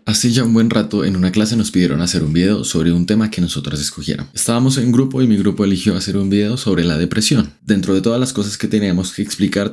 Hace ya un buen rato en una clase nos pidieron hacer un video sobre un tema que nosotros escogiéramos. Estábamos en grupo y mi grupo eligió hacer un video sobre la depresión. Dentro de todas las cosas que teníamos que explicar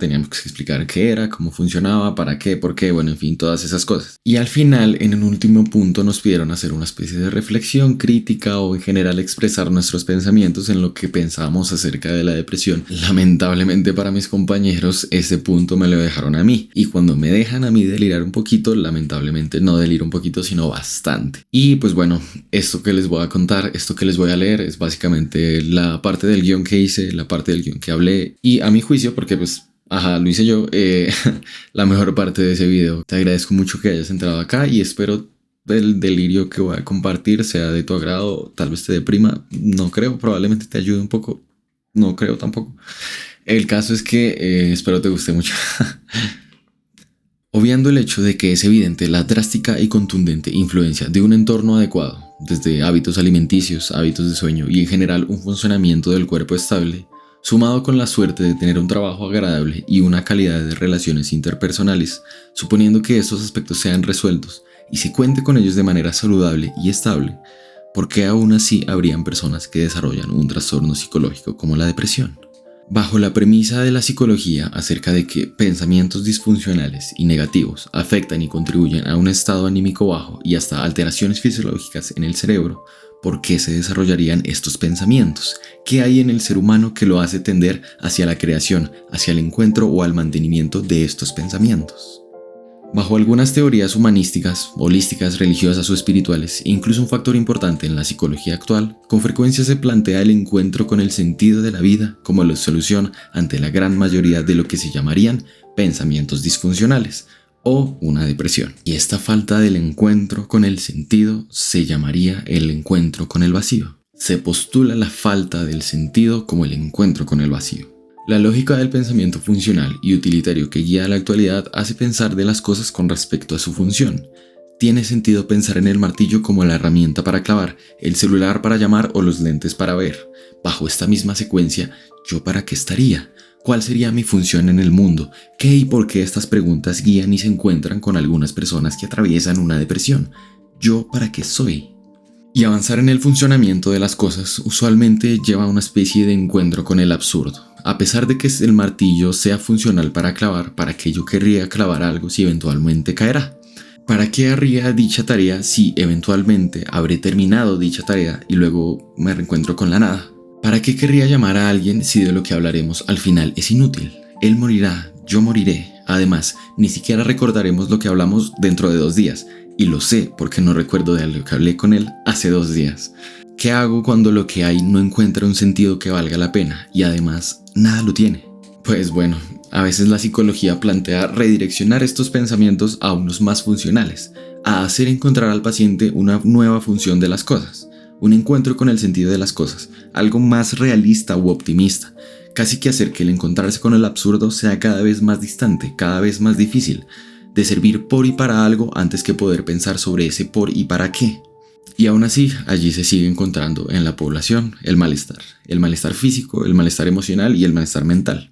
qué era, cómo funcionaba, para qué, por qué, bueno, en fin, todas esas cosas. Y al final, en un último punto, nos pidieron hacer una especie de reflexión crítica o en general expresar nuestros pensamientos en lo que pensábamos acerca de la depresión. Lamentablemente para mis compañeros, ese punto me lo dejaron a mí. Y cuando me dejan a mí delirar un poquito, lamentablemente no deliro un poquito, sino bastante. Y pues bueno, esto que les voy a contar, esto que les voy a leer es básicamente la parte del guión que hice, la parte del guión que hablé y a mi juicio, porque pues lo hice yo, la mejor parte de ese video. Te agradezco mucho que hayas entrado acá y espero el delirio que voy a compartir sea de tu agrado, tal vez te deprima, no creo, probablemente te ayude un poco, no creo tampoco. El caso es que espero te guste mucho. Obviando el hecho de que es evidente la drástica y contundente influencia de un entorno adecuado, desde hábitos alimenticios, hábitos de sueño y en general un funcionamiento del cuerpo estable, sumado con la suerte de tener un trabajo agradable y una calidad de relaciones interpersonales, suponiendo que estos aspectos sean resueltos y se cuente con ellos de manera saludable y estable, ¿por qué aún así habrían personas que desarrollan un trastorno psicológico como la depresión? Bajo la premisa de la psicología acerca de que pensamientos disfuncionales y negativos afectan y contribuyen a un estado anímico bajo y hasta alteraciones fisiológicas en el cerebro, ¿por qué se desarrollarían estos pensamientos? ¿Qué hay en el ser humano que lo hace tender hacia la creación, hacia el encuentro o al mantenimiento de estos pensamientos? Bajo algunas teorías humanísticas, holísticas, religiosas o espirituales, e incluso un factor importante en la psicología actual, con frecuencia se plantea el encuentro con el sentido de la vida como la solución ante la gran mayoría de lo que se llamarían pensamientos disfuncionales o una depresión. Y esta falta del encuentro con el sentido se llamaría el encuentro con el vacío. Se postula la falta del sentido como el encuentro con el vacío. La lógica del pensamiento funcional y utilitario que guía a la actualidad hace pensar de las cosas con respecto a su función. Tiene sentido pensar en el martillo como la herramienta para clavar, el celular para llamar o los lentes para ver. Bajo esta misma secuencia, ¿yo para qué estaría? ¿Cuál sería mi función en el mundo? ¿Qué y por qué estas preguntas guían y se encuentran con algunas personas que atraviesan una depresión? ¿Yo para qué soy? Y avanzar en el funcionamiento de las cosas usualmente lleva a una especie de encuentro con el absurdo. A pesar de que el martillo sea funcional para clavar, ¿para qué yo querría clavar algo si eventualmente caerá? ¿Para qué haría dicha tarea si eventualmente habré terminado dicha tarea y luego me reencuentro con la nada? ¿Para qué querría llamar a alguien si de lo que hablaremos al final es inútil? Él morirá, yo moriré. Además, ni siquiera recordaremos lo que hablamos dentro de 2 días. Y lo sé porque no recuerdo de lo que hablé con él hace 2 días. ¿Qué hago cuando lo que hay no encuentra un sentido que valga la pena y además nada lo tiene? Pues bueno, a veces la psicología plantea redireccionar estos pensamientos a unos más funcionales, a hacer encontrar al paciente una nueva función de las cosas, un encuentro con el sentido de las cosas, algo más realista u optimista, casi que hacer que el encontrarse con el absurdo sea cada vez más distante, cada vez más difícil, de servir por y para algo antes que poder pensar sobre ese por y para qué. Y aún así, allí se sigue encontrando en la población el malestar físico, el malestar emocional y el malestar mental.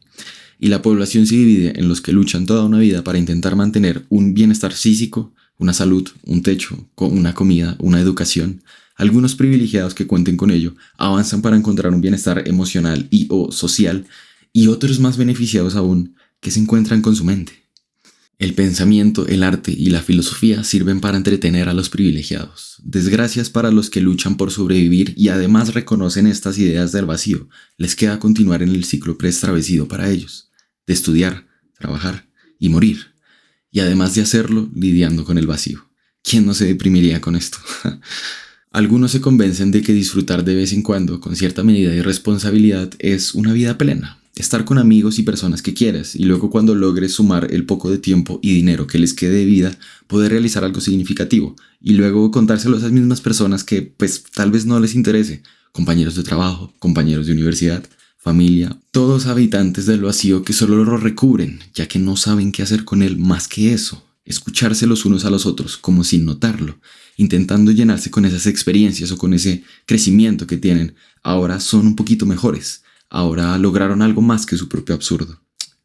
Y la población se divide en los que luchan toda una vida para intentar mantener un bienestar físico, una salud, un techo, una comida, una educación. Algunos privilegiados que cuenten con ello avanzan para encontrar un bienestar emocional y o social, y otros más beneficiados aún que se encuentran con su mente. El pensamiento, el arte y la filosofía sirven para entretener a los privilegiados. Desgracias para los que luchan por sobrevivir y además reconocen estas ideas del vacío. Les queda continuar en el ciclo preestablecido para ellos, de estudiar, trabajar y morir. Y además de hacerlo, lidiando con el vacío. ¿Quién no se deprimiría con esto? Algunos se convencen de que disfrutar de vez en cuando, con cierta medida de responsabilidad, es una vida plena. Estar con amigos y personas que quieras y luego cuando logres sumar el poco de tiempo y dinero que les quede de vida, poder realizar algo significativo y luego contárselo a esas mismas personas que pues tal vez no les interese, compañeros de trabajo, compañeros de universidad, familia, todos habitantes del vacío que solo lo recubren ya que no saben qué hacer con él más que eso, escucharse los unos a los otros como sin notarlo, intentando llenarse con esas experiencias o con ese crecimiento que tienen, ahora son un poquito mejores. Ahora lograron algo más que su propio absurdo.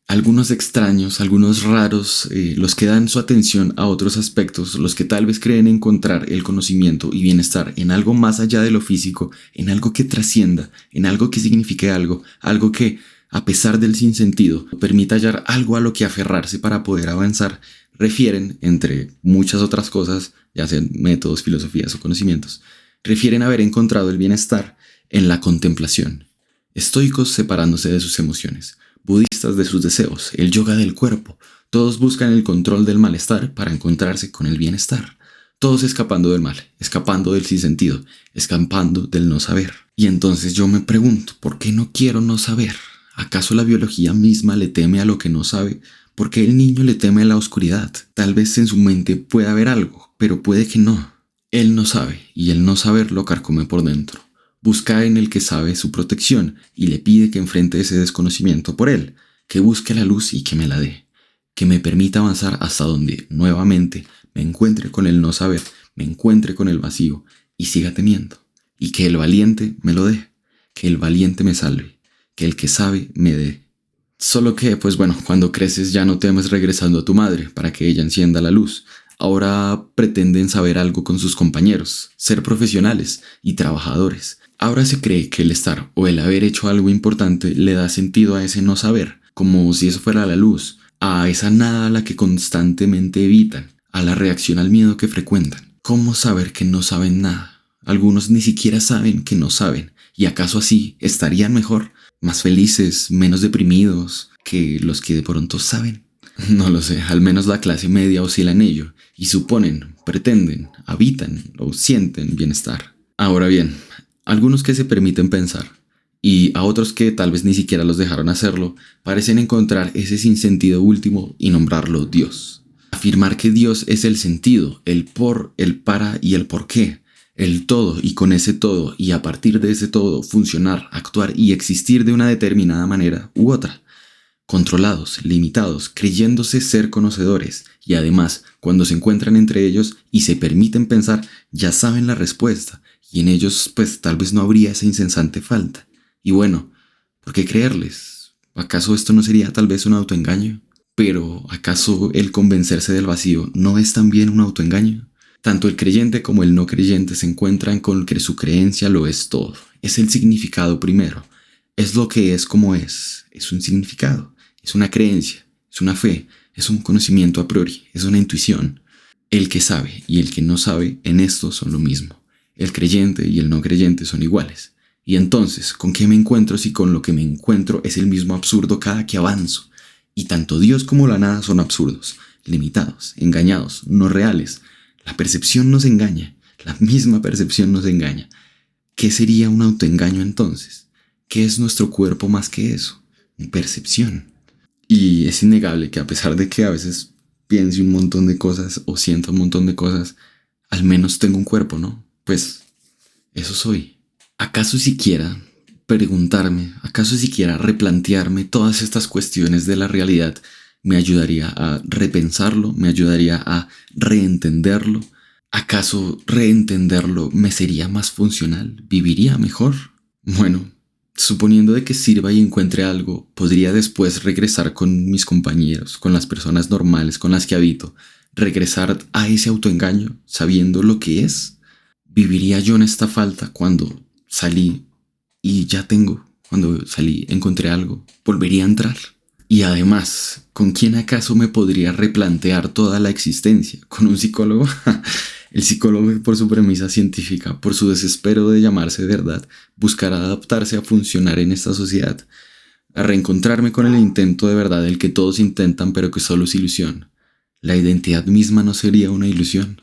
Algunos extraños, algunos raros, los que dan su atención a otros aspectos, los que tal vez creen encontrar el conocimiento y bienestar en algo más allá de lo físico, en algo que trascienda, en algo que signifique algo, algo que, a pesar del sinsentido, permita hallar algo a lo que aferrarse para poder avanzar, refieren, entre muchas otras cosas, ya sean métodos, filosofías o conocimientos, refieren haber encontrado el bienestar en la contemplación. Estoicos separándose de sus emociones, budistas de sus deseos, el yoga del cuerpo, todos buscan el control del malestar para encontrarse con el bienestar. Todos escapando del mal, escapando del sinsentido, escapando del no saber. Y entonces yo me pregunto, ¿por qué no quiero no saber? ¿Acaso la biología misma le teme a lo que no sabe? ¿Por qué el niño le teme a la oscuridad? Tal vez en su mente pueda haber algo, pero puede que no. Él no sabe, y el no saber lo carcome por dentro. Busca en el que sabe su protección y le pide que enfrente ese desconocimiento por él, que busque la luz y que me la dé, que me permita avanzar hasta donde, nuevamente, me encuentre con el no saber, me encuentre con el vacío y siga temiendo, y que el valiente me lo dé, que el valiente me salve, que el que sabe me dé. Solo que, pues bueno, cuando creces ya no temes regresando a tu madre para que ella encienda la luz. Ahora pretenden saber algo con sus compañeros, ser profesionales y trabajadores. Ahora se cree que el estar o el haber hecho algo importante le da sentido a ese no saber, como si eso fuera la luz, a esa nada a la que constantemente evitan, a la reacción al miedo que frecuentan. ¿Cómo saber que no saben nada? Algunos ni siquiera saben que no saben, y acaso así estarían mejor, más felices, menos deprimidos que los que de pronto saben. No lo sé, al menos la clase media oscila en ello, y suponen, pretenden, habitan o sienten bienestar. Ahora bien, algunos que se permiten pensar, y a otros que tal vez ni siquiera los dejaron hacerlo, parecen encontrar ese sinsentido último y nombrarlo Dios. Afirmar que Dios es el sentido, el por, el para y el por qué, el todo y con ese todo y a partir de ese todo funcionar, actuar y existir de una determinada manera u otra. Controlados, limitados, creyéndose ser conocedores y además cuando se encuentran entre ellos y se permiten pensar ya saben la respuesta y en ellos pues tal vez no habría esa incesante falta. Y bueno, ¿por qué creerles? ¿Acaso esto no sería tal vez un autoengaño? Pero ¿acaso el convencerse del vacío no es también un autoengaño? Tanto el creyente como el no creyente se encuentran con que su creencia lo es todo. Es el significado primero. Es lo que es como es un significado. Es una creencia, es una fe, es un conocimiento a priori, es una intuición. El que sabe y el que no sabe en esto son lo mismo. El creyente y el no creyente son iguales. Y entonces, ¿con qué me encuentro si con lo que me encuentro es el mismo absurdo cada que avanzo? Y tanto Dios como la nada son absurdos, limitados, engañados, no reales. La percepción nos engaña, la misma percepción nos engaña. ¿Qué sería un autoengaño entonces? ¿Qué es nuestro cuerpo más que eso? Percepción. Y es innegable que a pesar de que a veces piense un montón de cosas o sienta un montón de cosas, al menos tengo un cuerpo, ¿no? Pues eso soy. ¿Acaso siquiera preguntarme, acaso siquiera replantearme todas estas cuestiones de la realidad me ayudaría a repensarlo, me ayudaría a reentenderlo? ¿Acaso reentenderlo me sería más funcional? ¿Viviría mejor? Bueno, suponiendo de que sirva y encuentre algo, podría después regresar con mis compañeros, con las personas normales con las que habito, regresar a ese autoengaño sabiendo lo que es. ¿Viviría yo en esta falta cuando salí y ya tengo? Cuando salí encontré algo, ¿volvería a entrar? Y además, ¿con quién acaso me podría replantear toda la existencia? ¿Con un psicólogo? El psicólogo, por su premisa científica, por su desespero de llamarse verdad, buscará adaptarse a funcionar en esta sociedad, a reencontrarme con el intento de verdad del que todos intentan pero que solo es ilusión. La identidad misma no sería una ilusión.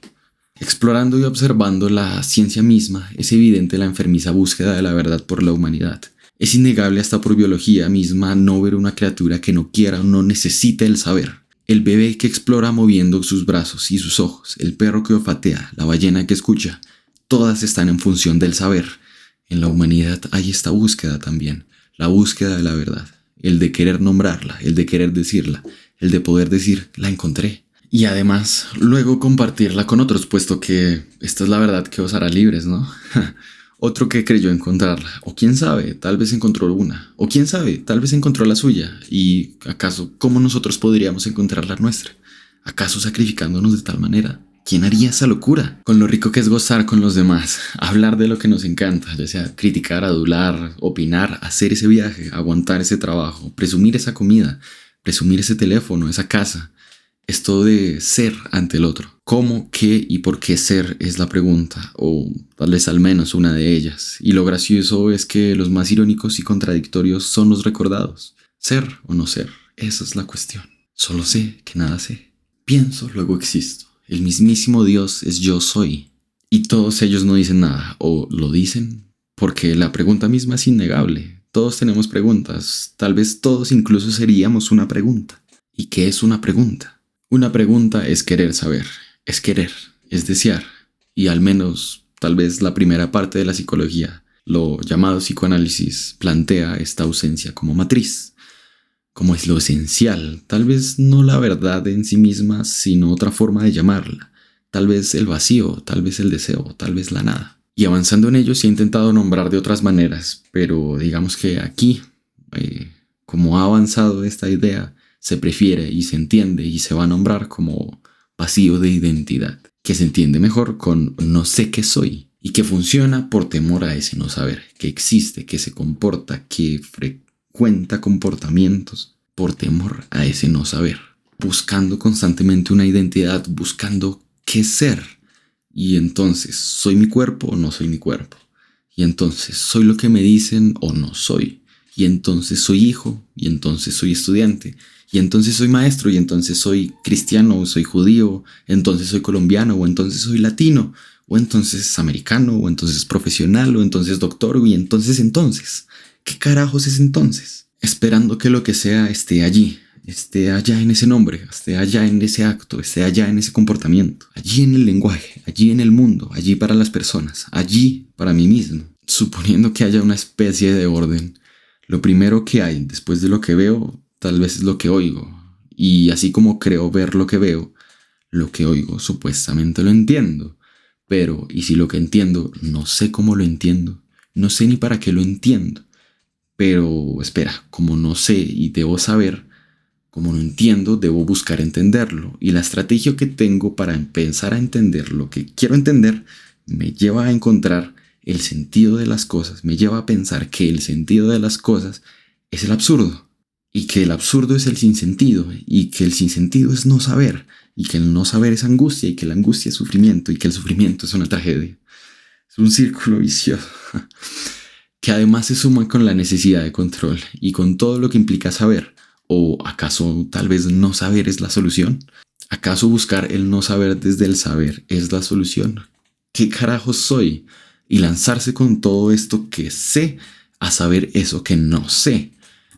Explorando y observando la ciencia misma, es evidente la enfermiza búsqueda de la verdad por la humanidad. Es innegable hasta por biología misma no ver una criatura que no quiera o no necesite el saber. El bebé que explora moviendo sus brazos y sus ojos, el perro que olfatea, la ballena que escucha, todas están en función del saber. En la humanidad hay esta búsqueda también, la búsqueda de la verdad, el de querer nombrarla, el de querer decirla, el de poder decir, la encontré. Y además, luego compartirla con otros, puesto que esta es la verdad que os hará libres, ¿no? Otro que creyó encontrarla, o quién sabe, tal vez encontró una, o quién sabe, tal vez encontró la suya, y acaso, ¿cómo nosotros podríamos encontrar la nuestra? ¿Acaso sacrificándonos de tal manera? ¿Quién haría esa locura? Con lo rico que es gozar con los demás, hablar de lo que nos encanta, ya sea criticar, adular, opinar, hacer ese viaje, aguantar ese trabajo, presumir esa comida, presumir ese teléfono, esa casa. Esto de ser ante el otro. ¿Cómo, qué y por qué ser es la pregunta? O tal vez al menos una de ellas. Y lo gracioso es que los más irónicos y contradictorios son los recordados. Ser o no ser, esa es la cuestión. Solo sé que nada sé. Pienso, luego existo. El mismísimo Dios es yo soy. Y todos ellos no dicen nada, o lo dicen, porque la pregunta misma es innegable. Todos tenemos preguntas. Tal vez todos incluso seríamos una pregunta. ¿Y qué es una pregunta? Una pregunta es querer saber, es querer, es desear, y al menos tal vez la primera parte de la psicología, lo llamado psicoanálisis, plantea esta ausencia como matriz, como es lo esencial, tal vez no la verdad en sí misma, sino otra forma de llamarla, tal vez el vacío, tal vez el deseo, tal vez la nada. Y avanzando en ello se ha intentado nombrar de otras maneras, pero digamos que aquí, como ha avanzado esta idea, se prefiere y se entiende y se va a nombrar como vacío de identidad, que se entiende mejor con no sé qué soy y que funciona por temor a ese no saber, que existe, que se comporta, que frecuenta comportamientos por temor a ese no saber, buscando constantemente una identidad, buscando qué ser. Y entonces, ¿soy mi cuerpo o no soy mi cuerpo? Y entonces, ¿soy lo que me dicen o no soy? Y entonces soy hijo, y entonces soy estudiante, y entonces soy maestro, y entonces soy cristiano, o soy judío, entonces soy colombiano, o entonces soy latino, o entonces americano, o entonces profesional, o entonces doctor, y entonces. ¿Qué carajos es entonces? Esperando que lo que sea esté allí, esté allá en ese nombre, esté allá en ese acto, esté allá en ese comportamiento, allí en el lenguaje, allí en el mundo, allí para las personas, allí para mí mismo, suponiendo que haya una especie de orden. Lo primero que hay después de lo que veo, tal vez es lo que oigo. Y así como creo ver lo que veo, lo que oigo supuestamente lo entiendo. Pero, ¿y si lo que entiendo no sé cómo lo entiendo? No sé ni para qué lo entiendo. Pero, espera, como no sé y debo saber, como no entiendo, debo buscar entenderlo. Y la estrategia que tengo para empezar a entender lo que quiero entender me lleva a encontrar el sentido de las cosas, me lleva a pensar que el sentido de las cosas es el absurdo, y que el absurdo es el sinsentido, y que el sinsentido es no saber, y que el no saber es angustia, y que la angustia es sufrimiento, y que el sufrimiento es una tragedia. Es un círculo vicioso, que además se suma con la necesidad de control, y con todo lo que implica saber. ¿O acaso tal vez no saber es la solución? ¿Acaso buscar el no saber desde el saber es la solución? ¿Qué carajos soy? Y lanzarse con todo esto que sé a saber eso que no sé.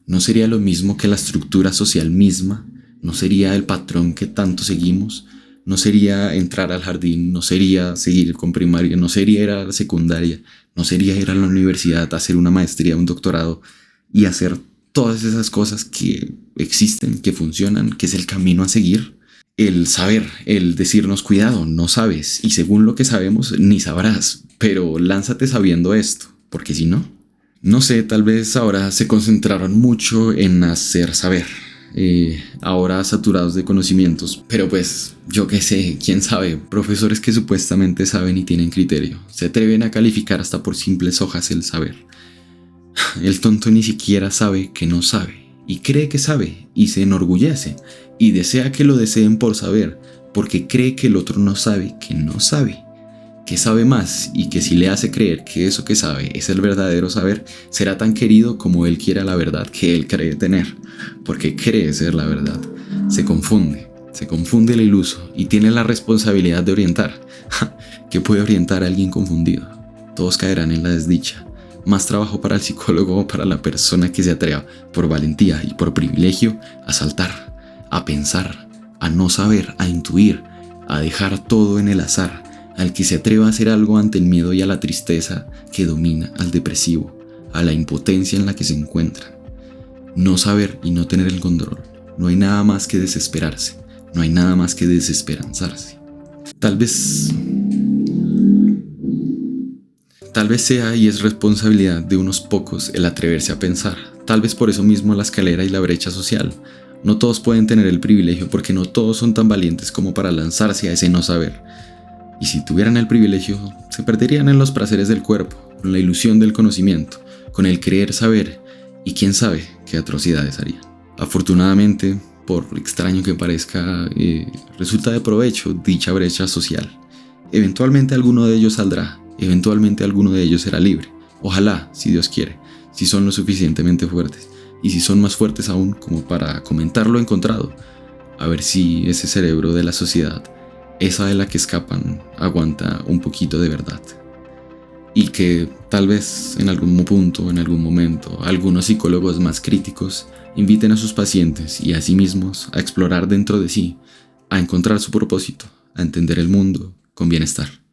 ¿No sería lo mismo que la estructura social misma? ¿No sería el patrón que tanto seguimos? ¿No sería entrar al jardín? ¿No sería seguir con primaria? ¿No sería ir a la secundaria? ¿No sería ir a la universidad, hacer una maestría, un doctorado y hacer todas esas cosas que existen, que funcionan, que es el camino a seguir? El saber, el decirnos cuidado, no sabes, y según lo que sabemos, ni sabrás, pero lánzate sabiendo esto, porque si no, no sé, tal vez ahora se concentraron mucho en hacer saber, ahora saturados de conocimientos, pero pues yo qué sé, quién sabe, profesores que supuestamente saben y tienen criterio, se atreven a calificar hasta por simples hojas el saber. El tonto ni siquiera sabe que no sabe, y cree que sabe, y se enorgullece, y desea que lo deseen por saber, porque cree que el otro no sabe que no sabe, que sabe más, y que si le hace creer que eso que sabe es el verdadero saber, será tan querido como él quiera la verdad que él cree tener, porque cree ser la verdad. Se confunde el iluso, y tiene la responsabilidad de orientar. ¿Qué puede orientar a alguien confundido? Todos caerán en la desdicha. Más trabajo para el psicólogo o para la persona que se atreva, por valentía y por privilegio, a saltar, a pensar, a no saber, a intuir, a dejar todo en el azar, al que se atreva a hacer algo ante el miedo y a la tristeza que domina al depresivo, a la impotencia en la que se encuentra. No saber y no tener el control. No hay nada más que desesperarse, no hay nada más que desesperanzarse. Tal vez Tal vez sea y es responsabilidad de unos pocos el atreverse a pensar. Tal vez por eso mismo la escalera y la brecha social. No todos pueden tener el privilegio porque no todos son tan valientes como para lanzarse a ese no saber. Y si tuvieran el privilegio, se perderían en los placeres del cuerpo, con la ilusión del conocimiento, con el creer saber, y quién sabe qué atrocidades harían. Afortunadamente, por extraño que parezca, resulta de provecho dicha brecha social. Eventualmente alguno de ellos saldrá, eventualmente alguno de ellos será libre. Ojalá, si Dios quiere, si son lo suficientemente fuertes, y si son más fuertes aún como para comentar lo encontrado, a ver si ese cerebro de la sociedad, esa de la que escapan, aguanta un poquito de verdad. Y que tal vez en algún punto, en algún momento, algunos psicólogos más críticos inviten a sus pacientes y a sí mismos a explorar dentro de sí, a encontrar su propósito, a entender el mundo con bienestar.